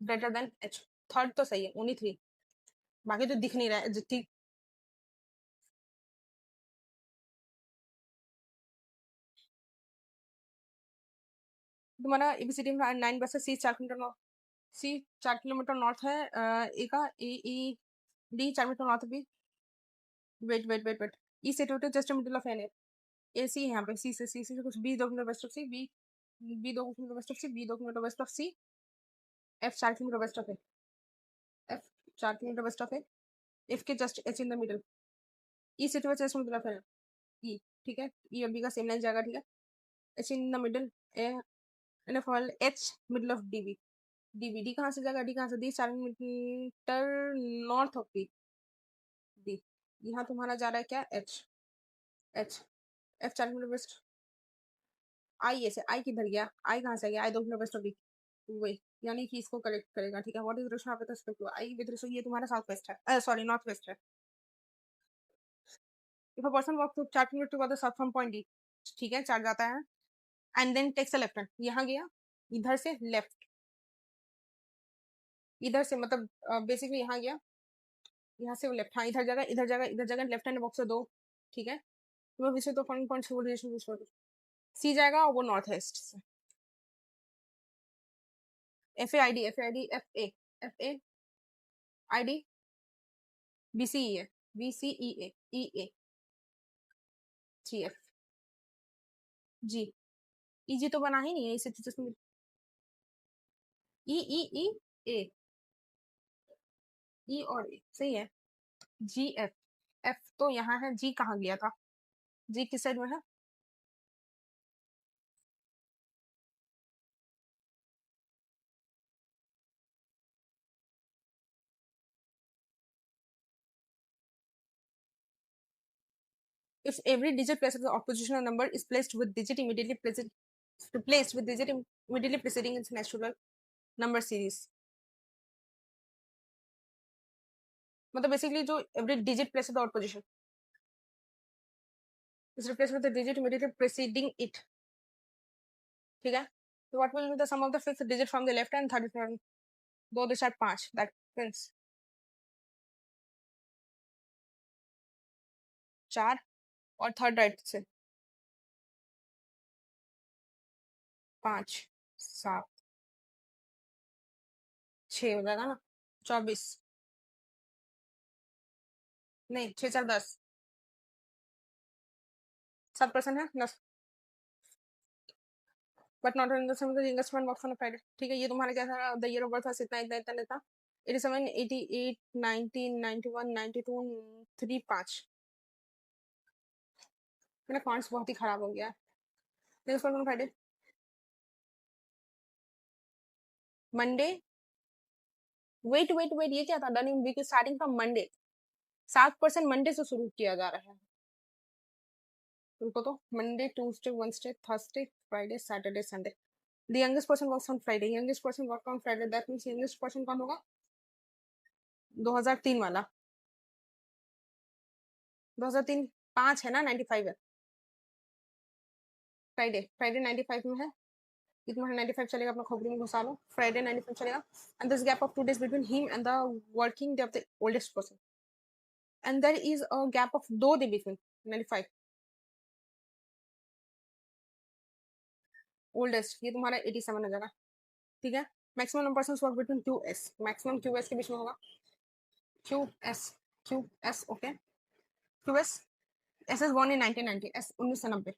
greater than H. Third तो सही है, ओनली 3, बाकी तो दिख नहीं रहा है। ठीक तुम्हारा एबीसीडी में 9 बस सी 4 किलोमीटर नॉर्थ है। ए का ई डी 4 मीटर नॉर्थ भी। वेट ई से to just middle of N A C है यहाँ पे। सी से कुछ B 2 kilometre west of C, B 2 kilometre west of C, B 2 kilometre west of C, F 4 kilometre west of A, F 4 kilometre west of A, F के just H in the middle. E से to just middle of N E, ठीक है। ई और B का same line जाएगा, ठीक है। H in the middle A N F all H middle of DB. D कहाँ से जाएगा? डी कहाँ से? D 4 metre north of B. D यहाँ तुम्हारा जा रहा है क्या? H F 4 kilometre west. I ऐसे आई किधर गया? आई कहाँ से गया? I 2 kilometre west of B. वही, यानी कि इसको करेक्ट करेगा, ठीक है। What is Russia with respect to I, with respect, ये तुम्हारा साउथ वेस्ट है, सॉरी नॉर्थ वेस्ट है। If a person walk to 4 kilometre toward the south from point D, ठीक है, चार्ज जाता है, and then takes a left turn, यहाँ गया, इधर से लेफ्ट, इधर से मतलब बेसिकली यहाँ गया, यहाँ से वो लेफ्ट, हाँ इधर जगह, इधर जगह, इधर जगह, लेफ्ट हैंड बॉक्स से दो, ठीक है। वो विषय तो पॉइंट पॉइंट से बोल, सी जाएगा और वो नॉर्थ वेस्ट से। F A I D, F A I D, F A I D, B C E A, B C E A, G F, G, E G तो बना ही नहीं है इसे, ई ई ई ए, ई और ए सही है। जी एफ, एफ तो यहाँ है, जी कहाँ गया था, जी किस साइड में है, if every digit placed the oppositional number is placed with digit immediately placed, replaced with digit immediately preceding its natural number series, मतलब बेसिकली जो every digit placed the opposition is replaced with the digit immediately preceding it, ठीक है। So what will be the sum of the fifth digit from the left and third from, दो दिशा 5, that means 4 और third right से 5 7 6 हो जाएगा ना, 24, नहीं 6 4 10, 7% है 10, but not in the some the youngest one works on a Friday, ठीक है। ये तुम्हारा क्या था, द ईयर ऑफ बर्थ था इतना इतना इतना इतना, 87 88 19 91 92 3 5, मेरा कॉन्ट्स बहुत ही खराब हो गया है। Next one Friday, Monday, wait wait wait, ये क्या था, done in week starting from Monday, 7% Monday से शुरू किया जा रहा है, रुको तो, Monday Tuesday Wednesday Thursday Friday Saturday Sunday, the youngest person works on Friday, youngest person work on Friday, that means youngest person कौन होगा, 2003 वाला, 2003 5 है ना, 95 है, फ्राइडे फ्राइडे 95 में है, ये तुम्हारा 95 चलेगा, अपना खोपड़ी में घुसा लो, फ्राइडे 95 चलेगा, and this gap of 2 days between him and the working day of the oldest person, and there is a gap of 2 day between 95 oldest, ये तुम्हारा 87 हो जाएगा, ठीक है। Maximum number person work between Q S, maximum Q S के बीच में होगा, Q S, Q S, okay, Q S, S S born in 1990, S 1990,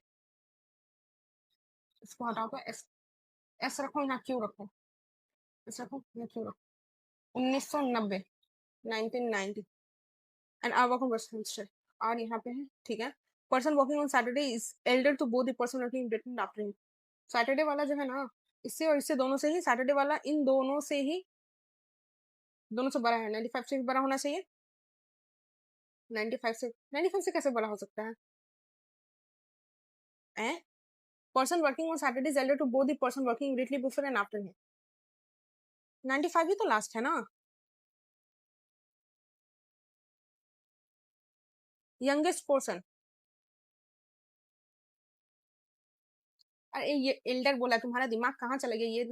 इसको हटाओ तो एस, एस रखो यहाँ क्यू रखो, एस रखो यहाँ क्यू रखो, 1990, 1990, एंड आवर वर्किंग पर्सन और यहाँ पे है, ठीक है। Person working on Saturday is elder to both the person working different afternoon, Saturday वाला जो है ना, इससे और इससे दोनों से ही, सैटरडे वाला इन दोनों से ही, दोनों से बड़ा है, 95 से भी बड़ा होना चाहिए, 95 से, 95 से कैसे बड़ा हो सकता है, person working on Saturday is elder to both the person working immediately before and after him, 95 ही तो लास्ट है ना, यंगेस्ट पर्सन, अरे ये एल्डर बोला, तुम्हारा दिमाग कहाँ चला गया, ये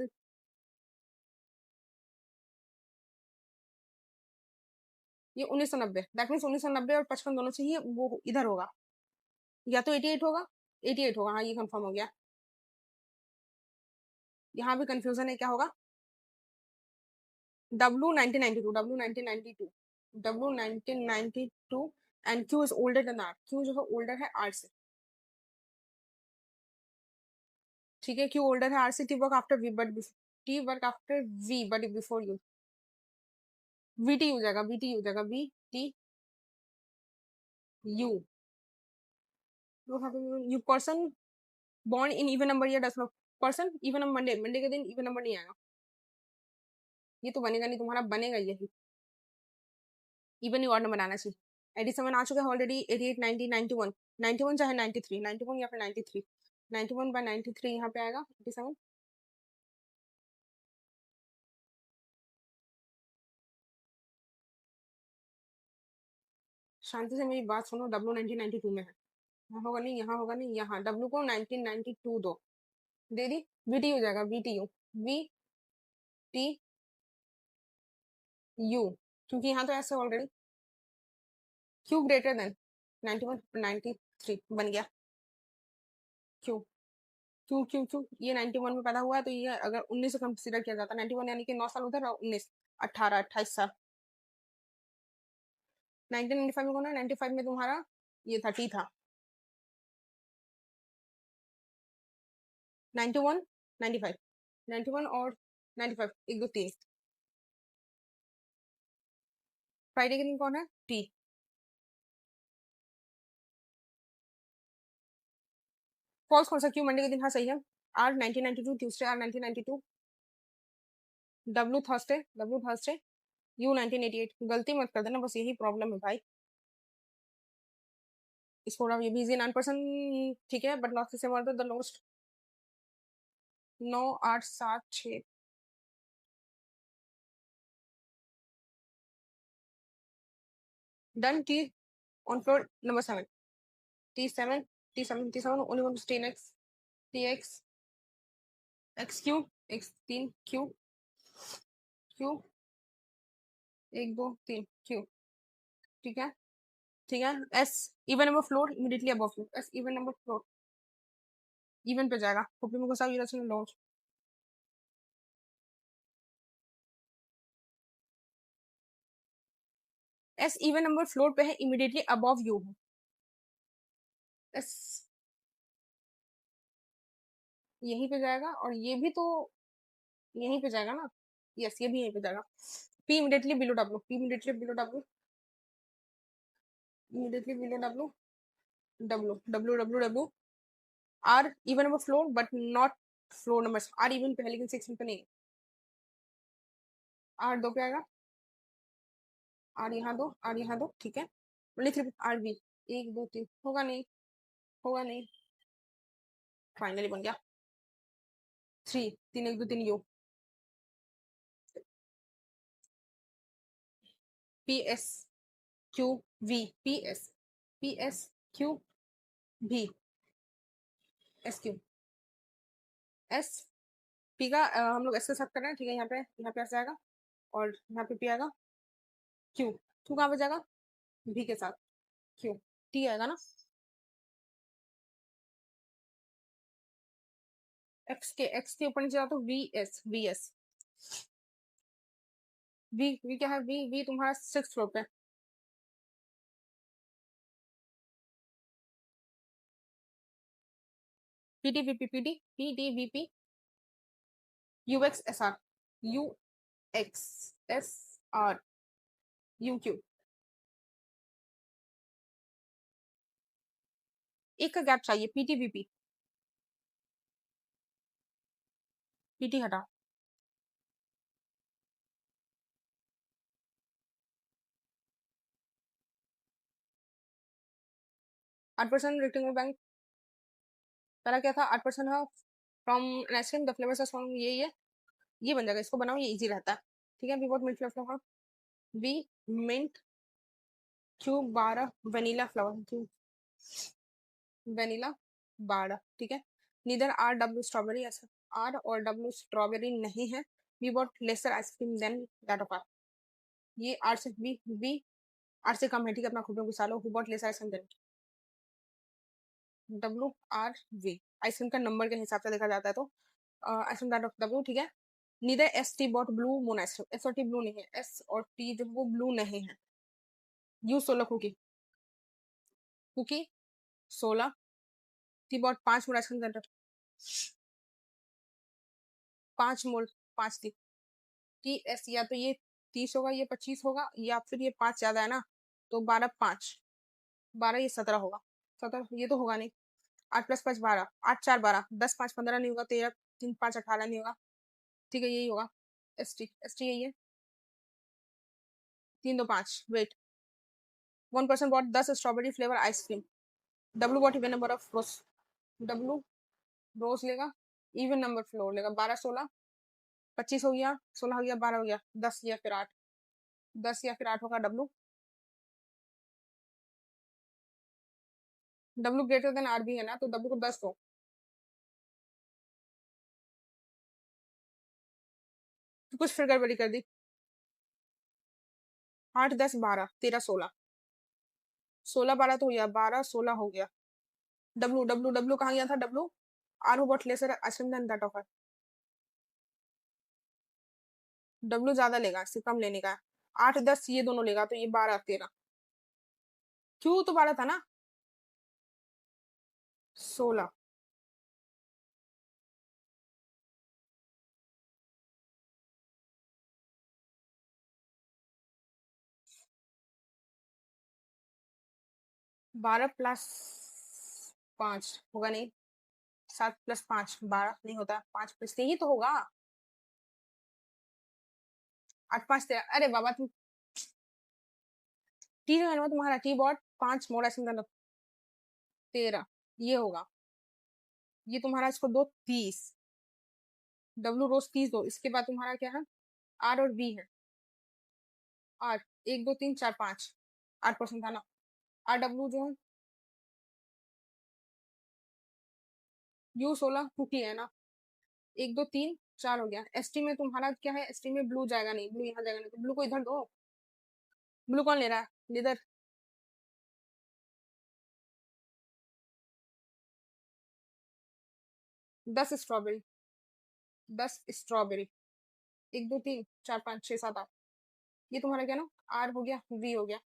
1990, दैट मीन्स 1990 और 55 दोनों से ही वो इधर होगा, या तो 88 होगा, 88 होगा, हाँ ये कंफर्म हो गया, यहाँ भी कंफ्यूजन है, क्या होगा, W 1992, W 1992, W 1992, and Q is older than R, Q जो है ओल्डर है R से, ठीक है, Q ओल्डर है R से, T work after V but, T work after V but before you, VT हो जाएगा, VT हो जाएगा, VT U, you person born in even number year does not, person even number Monday, Monday के दिन even number नहीं आएगा, ये तो बनेगा नहीं, तुम्हारा बनेगा यही, इवन ही ऑड नंबर आना चाहिए, 87 आ चुका है ऑलरेडी, 88 90 91, 91 चाहे 93, 91 या फिर 93, 91 बाय 93 यहाँ पे आएगा 87, शांति से मेरी बात सुनो। डब्लू 1992 में है। यहाँ होगा नहीं, यहाँ होगा नहीं, यहाँ डब्लू को 1992 दो। दे दी। वीटी हो जाएगा, वीटीयू। वी टी यू, क्योंकि यहाँ तो ऐसे ऑलरेडी। क्यू ग्रेटर देन 91 93 बन गया। क्यू क्यू क्यू क्यू ये 91 में पैदा हुआ है, तो ये अगर 19 से कंसिडर किया जाता है 91, यानी कि 9 साल उधर और 19 18 28 साल। 1995 में कौन है? 95 में तुम्हारा ये 30 था। 91 95 91 और 95 1 2 3। फ्राइडे के दिन कौन है? टी। फॉल्स कौन सा? क्यू मंडे के दिन, हाँ सही है। R 1992 Tuesday, R 1992। W Thursday. U 1988। गलती मत कर देना, बस यही प्रॉब्लम है भाई। इसको ये भी इजी 9%, ठीक है, बट नॉट से the lost. 9 8 7 6। Done. T on floor number 7। T7 T7 T7 only one to stay next। TX X Q X 3 Q Q 1 2 3 Q। ठीक है, ठीक है। S even number floor immediately above you. S even number floor, even पे जाएगा। खोपड़ी में घुसा, euros में launch. S even number floor पे है, इमीडिएटली अबव यू है। S यहीं पे जाएगा, और ये भी तो यहीं पे जाएगा ना। यस, ये भी यहीं पे जाएगा। P immediately below W। P immediately below W। Immediately below W। W W W W। R even number floor but not floor number. R even पे है लेकिन 6 पे नहीं। R दो पे आएगा। R यहाँ दो, R यहाँ दो, ठीक है। Only 3 R B। 1 2 3 होगा नहीं, होगा नहीं। फाइनली बन गया। 3 3 1 2 3 U। P S Q V P S P S Q V S Q S P का हम लोग S के साथ कर रहे हैं, ठीक है। यहाँ पे ऐसे आएगा, और यहाँ पे P आएगा। Q Q कहाँ पे जाएगा? V के साथ। Q T आएगा ना। X के ऊपर नीचे जाओ तो V S V S। V क्या है? V तुम्हारा 6th फ्लोर पे। PT VP PT PT VP UX SR UX SR UQ। एक का गैप चाहिए। PT VP PT हटा। 8% रेटिंग बैंक। पहला क्या था? 8% है from ice cream the flavours are from, ये बन जाएगा। इसको बनाओ, ये इजी रहता है, ठीक है। V what milk flavour. V mint Q 12 vanilla flavour. Q vanilla 12, ठीक है। नीदर आर डब्ल्यू स्ट्रॉबेरी, ऐसा आर और डब्ल्यू स्ट्रॉबेरी नहीं है। V what lesser ice cream than that of R. ये आर से वी आर से कम है, ठीक है। अपना खुद में घुसा लो। Who bought lesser ice cream than W R V. Ice cream का नंबर के हिसाब से देखा जाता है, तो आइसक्रीम दैट ऑफ डब्ल्यू, ठीक है। Neither S T bought blue moon ice cream. S और टी ब्लू नहीं है, एस और टी जो वो ब्लू नहीं है। U 16 cookie. Cookie 16। T bought 5 moon ice cream centre. 5 मूल 5 थी। टी एस या तो ये 30 होगा, ये 25 होगा, या फिर ये 5 ज्यादा है ना, तो 12 5 12 ये 17 होगा। 17 ये तो होगा नहीं। 8 + 5 12, 8 4 12, 10 5 15 नहीं होगा। 13 3 5 18 नहीं होगा, ठीक है। यही होगा। एस टी यही है। 3 2 5 wait. 1% bought 10 strawberry flavour ice cream. W bought even number of rose. W rose लेगा, इवन नंबर फ्लोर लेगा। 12 16 25 हो गया, 16 हो गया, 12 हो गया, 10 या फिर 8। 10 या फिर 8 होगा W. W greater than R भी है ना, तो डब्ल्यू को 10 दो। तो कुछ फिर गड़बड़ी कर दी। 8 10 12 13 16, 16 12 तो हो गया, 12 16 हो गया। डब्ल्यू डब्ल्यू डब्ल्यू कहाँ गया था? डब्ल्यू आर वॉट लेसर असिम देन दैट ऑफ, डब्ल्यू ज्यादा लेगा, इससे कम लेने का है। 8 10 ये दोनों लेगा, तो ये 12 13। क्यों? तो 12 था ना। 16। 12 प्लस 5 होगा नहीं। 7 प्लस 5 12 नहीं होता, 5 प्लस ही तो होगा। 8 5 13। अरे बाबा तुम टी जो है ना तुम्हारा टी बॉट 5 मोड़ा सिंगल 13, ये होगा। ये तुम्हारा इसको दो 30, डब्ल्यू रोज 30 दो। इसके बाद तुम्हारा क्या है? आर और बी है। आर 1 2 3 4 5, 8% था ना। आर डब्ल्यू जो है यू 16 कुकी है ना। 1 2 3 4 हो गया। एस टी में तुम्हारा क्या है? एस टी में ब्लू जाएगा नहीं, ब्लू यहाँ जाएगा नहीं, तो ब्लू को इधर दो। ब्लू कौन ले रहा है? इधर 10 स्ट्रॉबेरी, 10 स्ट्रॉबेरी। 1 2 3 4 5 6 7 8, ये तुम्हारा क्या ना? आर हो गया, वी हो गया।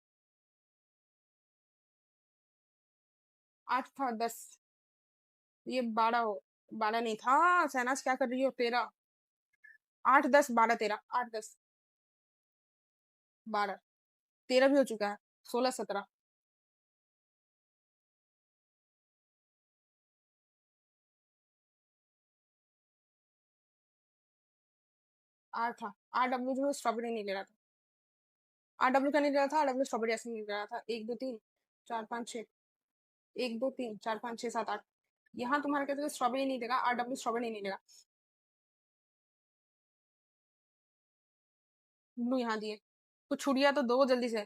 8 था 10, ये 12 हो। 12 नहीं था। शहनाज क्या कर रही हो? 13। 8 10 12 13, 8 10 12, 13 भी हो चुका है। 16 17। आर था। आर डब्ल्यू जो है स्ट्रॉबेरी नहीं ले रहा था। आर डब्ल्यू का नहीं ले रहा था, आर डब्ल्यू स्ट्रॉबेरी ऐसे नहीं ले रहा था। 1 2 3 4 5 6, 1 2 3 4 5 6 7 8। यहाँ तुम्हारा कहते हैं स्ट्रॉबेरी नहीं देगा, आर डब्ल्यू स्ट्रॉबेरी नहीं लेगा। ब्लू यहाँ दिए, तो छुड़िया तो दो जल्दी से।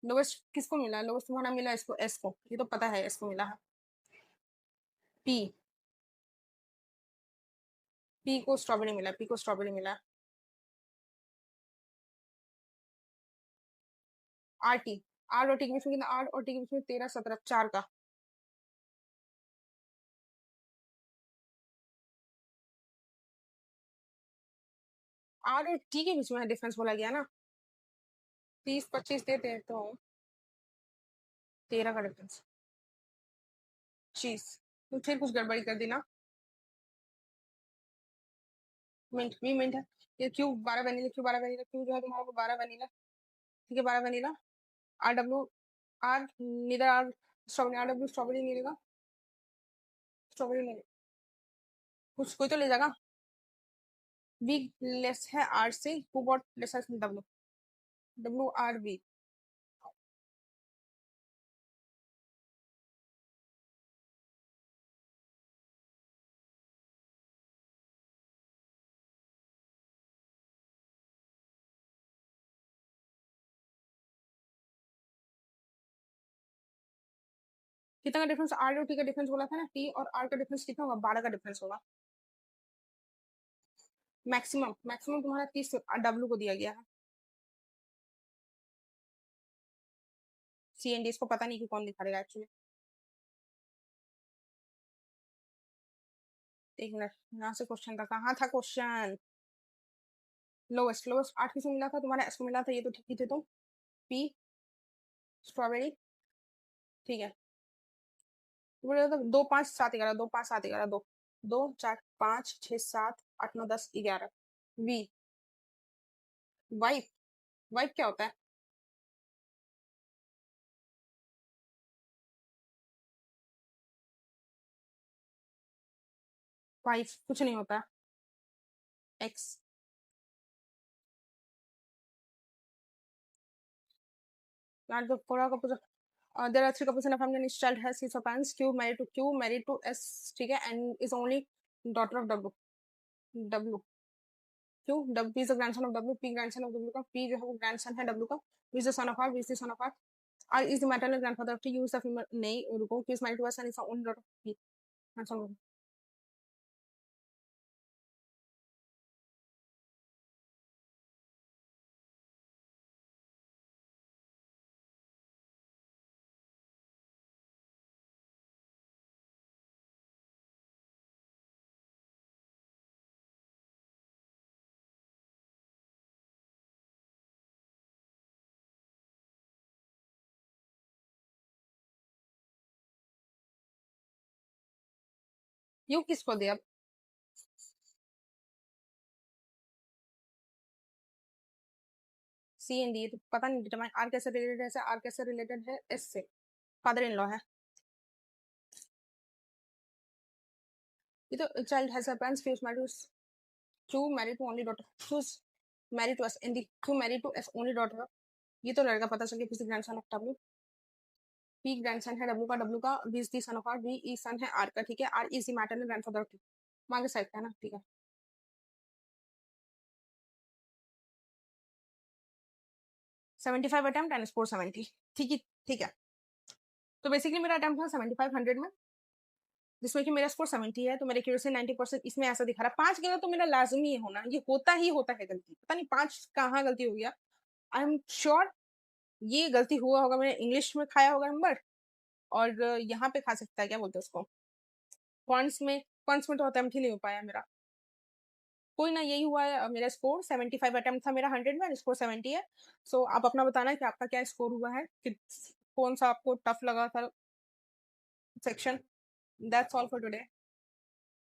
लोवेस्ट किसको मिला है? लोवेस्ट तुम्हारा मिला है इसको, एस को, ये तो पता है एस को मिला है। पी, पी को स्ट्रॉबेरी मिला, पी को स्ट्रॉबेरी मिला। आर टी, आर और टी के बीच में कितना? आर और टी के बीच में 13 17 4 का। आर और टी के बीच में डिफरेंस बोला गया ना। 30 25 देते हैं तो 13 का डिफरेंस। चीज, तो फिर कुछ गड़बड़ी कर दी ना। मिंट भी मिंट है। ये Q 12 vanilla, Q 12 vanilla, Q जो है तुम्हारा वो 12 वनीला। ठीक है 12 vanilla. R W, R neither R strawberry, R W strawberry नहीं लेगा। स्ट्रॉबेरी नहीं, कुछ कोई तो ले जाएगा। बी लेस है आर से, हु गॉट लेस है डब्ल्यू, डब्ल्यू आर बी। कितना का डिफरेंस? आर और टी का डिफरेंस बोला था ना, टी और आर का डिफरेंस कितना होगा? 12 का डिफरेंस होगा। मैक्सिमम मैक्सिमम तुम्हारा 30 डब्ल्यू को दिया गया है। सी एन डी इसको पता नहीं कि कौन दिखा रहेगा एक्चुअली। एक मिनट, यहाँ से क्वेश्चन था, कहाँ था क्वेश्चन? लोवेस्ट, लोवेस्ट 8 किसको मिला था? तुम्हारा एस को मिला था, ये तो ठीक ही थे तुम। पी स्ट्रॉबेरी, ठीक है। तो बोले तो 2 5 7 11, 2 5 7 11, 2 2 4 5 6 7 8 9 10 11। वी, वाइफ, वाइफ क्या होता है? वाइफ कुछ नहीं होता। एक्स, यार जो पूरा का पूरा। There are three couples in a family, each child has his parents, Q married to Q, married to S, ठीक है, and is only daughter of W। W, Q, W is the grandson of W, P grandson of W का, P जो है वो grandson है W का, V is the son of R, V is the son of R, R is the maternal grandfather of the use of female. नहीं रुको, he is married to us and is the only daughter of he. Answer wrong. You किसको दिया? C and D तो पता नहीं determine R कैसे related है, ऐसे R कैसे रिलेटेड है S से, फादर इन लॉ है ये तो. Child has a parents fees marriage to married to only daughter, who's married to us and the two married to us only daughter. ये तो लड़का पता चल गया, किसी grandson of W. P grandson है W का, W का V is the son of R, V ई सन है R का, ठीक है. R is the maternal grandfather of T. मांगे साइड का है ना, ठीक है. 75 अटेम्प्ट एंड स्कोर 70. ठीक है, ठीक है. तो बेसिकली मेरा अटेम्प्ट था 75 100 में, जिसमें कि मेरा स्कोर 70 है, तो मेरे एक्यूरेसी 90%. इसमें ऐसा दिखा रहा है 5 गलत तो मेरा लाजमी होना, ये होता है गलती, पता नहीं 5 कहाँ गलती हो गया. आई एम श्योर ये गलती हुआ होगा, मैंने इंग्लिश में खाया होगा नंबर, और यहाँ पे खा सकता है, क्या बोलते हैं उसको, पॉइंट्स में तो अटेम्प्ट ही नहीं हो पाया मेरा. कोई ना, यही हुआ है मेरा स्कोर. 75 अटेम्प्ट था मेरा 100 में, स्कोर 70 है. सो आप अपना बताना कि आपका क्या स्कोर हुआ है, कि कौन सा आपको टफ लगा था section. That's all for today.